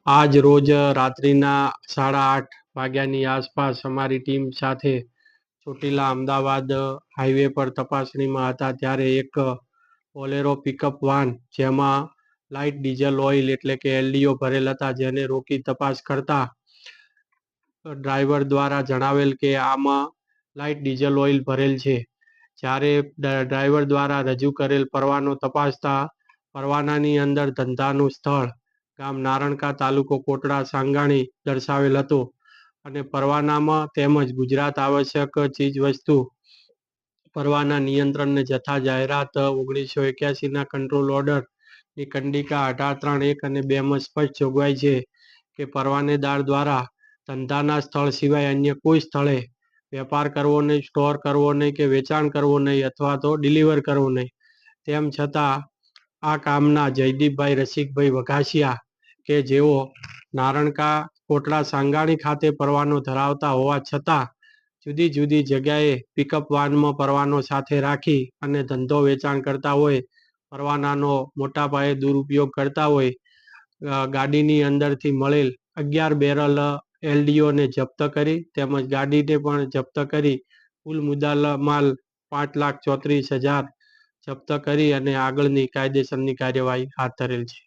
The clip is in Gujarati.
આજ રોજ રાત્રિના 8:30 વાગ્યાની આસપાસ અમારી ટીમ સાથે ચોટીલા અમદાવાદ હાઈવે પર તપાસણીમાં હતા, ત્યારે એક બોલેરો પિકઅપ વાન જેમાં લાઇટ ડીઝલ ઓઇલ એટલે કે LDO ભરેલ હતા, જેને રોકી તપાસ કરતા ડ્રાઈવર દ્વારા જણાવેલ કે આમાં લાઇટ ડીઝલ ઓઇલ ભરેલ છે. જ્યારે ડ્રાઈવર દ્વારા રજૂ કરેલ પરવાનો તપાસતા પરવાનાની અંદર ધંધાનું સ્થળ ગામ નારણકા, તાલુકો કોટડા સાંગાણી દર્શાવેલ હતું અને પરવાનામાં તેમજ ગુજરાત આવશ્યક ચીજવસ્તુ પરવાના નિયંત્રણ ને જથ્થા જાહેરાત 1981ના કંટ્રોલ ઓર્ડર ની કંડિકા 18.3.1 અને 2 માં સ્પષ્ટ જોગવાઈ છે કે પરવાનેદાર દ્વારા ધંધાના સ્થળ સિવાય અન્ય કોઈ સ્થળે વેપાર કરવો નહીં, સ્ટોર કરવો નહીં કે વેચાણ કરવું નહીં અથવા તો ડિલિવર કરવું નહીં. તેમ છતાં આ કામના જયદીપભાઈ રસિકભાઈ વઘાસિયા કે જેઓ નારણકા કોટડા સાંગાણી ખાતે પરવાનો ધરાવતા હોવા છતાં જુદી જુદી જગ્યાએ પિકઅપ વાનમાં પરવાનો સાથે રાખી અને ધંધો વેચાણ કરતા હોય, પરવાનાનો મોટા પાયે દુરુપયોગ કરતા હોય, ગાડીની અંદરથી મળેલ 11 બેરલ LDO ને જપ્ત કરી તેમજ ગાડીને પણ જપ્ત કરી કુલ મુદ્દામાલ 5,34,000 જપ્ત કરી અને આગળની કાયદેસરની કાર્યવાહી હાથ ધરેલ છે.